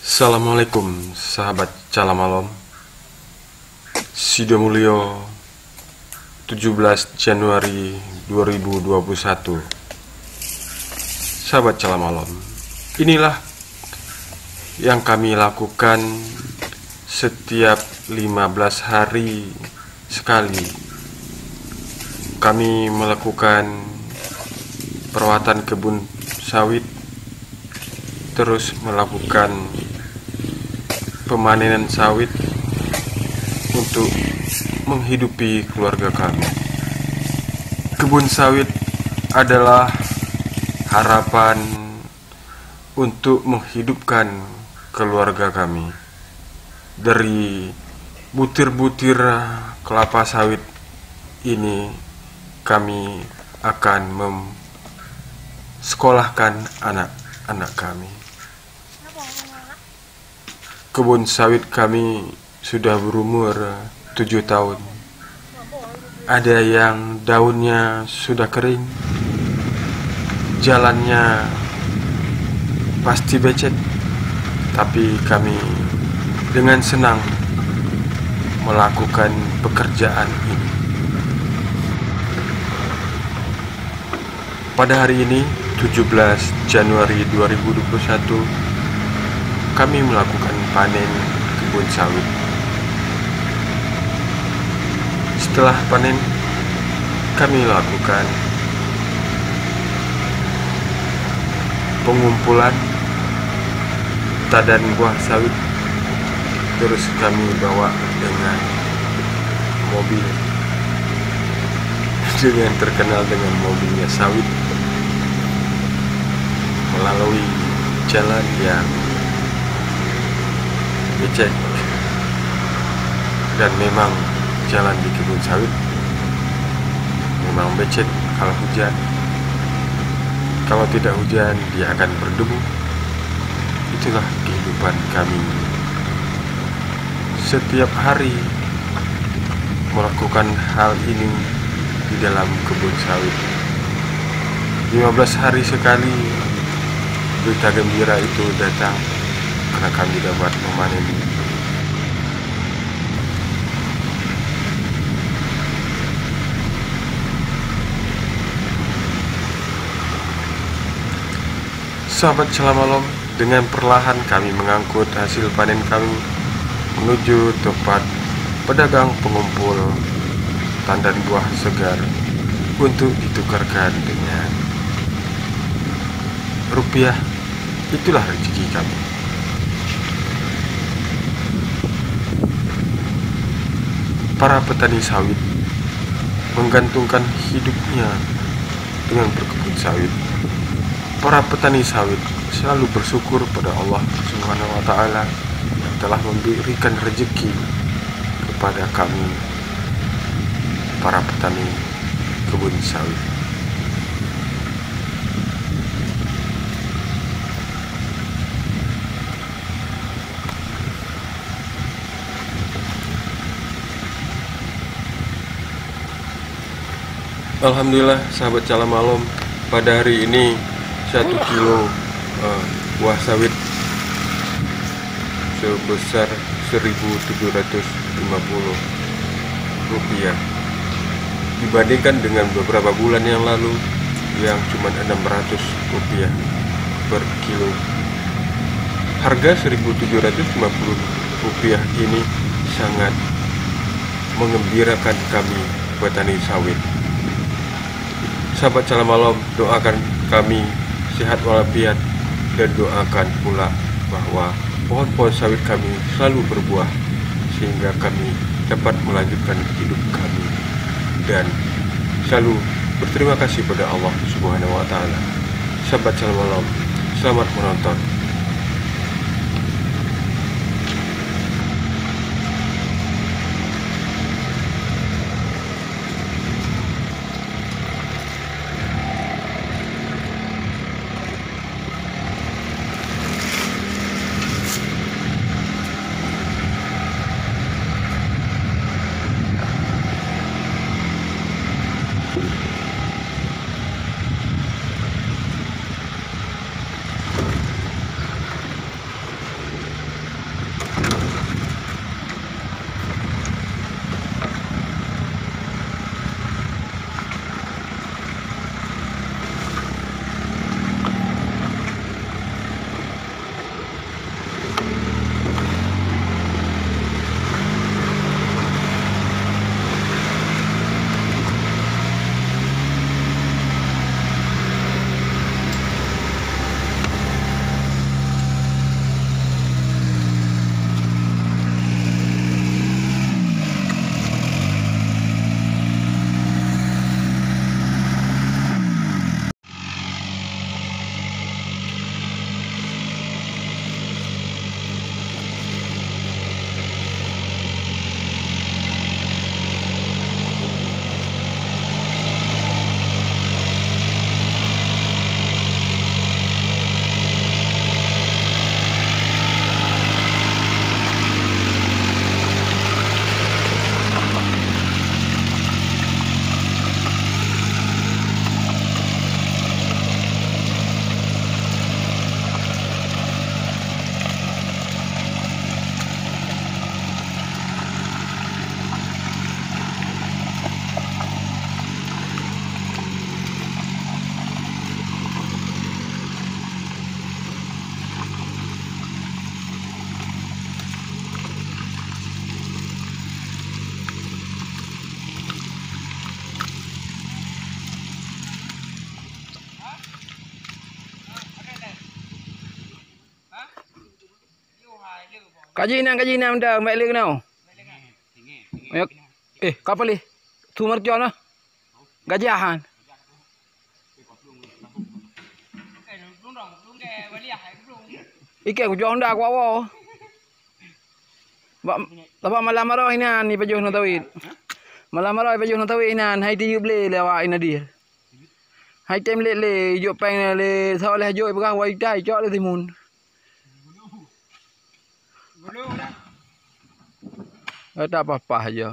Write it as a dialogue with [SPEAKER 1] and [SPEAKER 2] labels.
[SPEAKER 1] Assalamualaikum sahabat Calamalom. Sido Mulyo 17 Januari 2021. Sahabat Calamalom, inilah yang kami lakukan setiap 15 hari sekali. Kami melakukan perawatan kebun sawit, terus melakukan pemanenan sawit untuk menghidupi keluarga kami. Kebun sawit adalah harapan untuk menghidupkan keluarga kami. Dari butir-butir kelapa sawit ini kami akan sekolahkan anak-anak kami. Kebun sawit kami sudah berumur 7 tahun. Ada yang daunnya sudah kering, jalannya pasti becek, tapi kami dengan senang melakukan pekerjaan ini. Pada hari ini 17 Januari 2021, kami melakukan panen kebun sawit. Setelah panen, kami lakukan pengumpulan tadan buah sawit. Terus kami bawa dengan mobil yang terkenal dengan mobilnya sawit melalui jalan yang becek, dan memang jalan di kebun sawit memang becek kalau hujan. Kalau tidak hujan, dia akan berdebu. Itulah kehidupan kami setiap hari melakukan hal ini di dalam kebun sawit. 15 hari sekali berita gembira itu datang karena kami dapat memanen. Sahabat Calamalom, dengan perlahan kami mengangkut hasil panen kami menuju tempat pedagang pengumpul tandan buah segar untuk ditukarkan dengan rupiah. Itulah rezeki kami. Para petani sawit menggantungkan hidupnya dengan berkebun sawit. Para petani sawit selalu bersyukur pada Allah Subhanahu wa Ta'ala yang telah memberikan rezeki kepada kami, para petani kebun sawit. Alhamdulillah sahabat Calamalom, pada hari ini 1 kilo buah sawit sebesar Rp1.750 dibandingkan dengan beberapa bulan yang lalu yang cuma Rp600 per kilo. Harga Rp1.750 ini sangat mengembirakan kami petani sawit. Sahabat Calamalom, doakan kami sehat walafiat, dan doakan pula bahwa pohon-pohon sawit kami selalu berbuah sehingga kami dapat melanjutkan hidup kami, dan selalu berterima kasih pada Allah Subhanahu wa Ta'ala. Sahabat Calamalom, selamat menonton.
[SPEAKER 2] kajinan dah mai le nau. Kapal ni. Tu merjon lah. Gajahan. Ikan kujong dah ku awal. Bapak malam marah inan ni pajuh nak tawid. Malam marah pajuh nak tawid inan. Hai tiup le lewat ina dia. Hai tem le jok peng le sao le jok berah wai tai jok le timun. Tak apa-apa aja.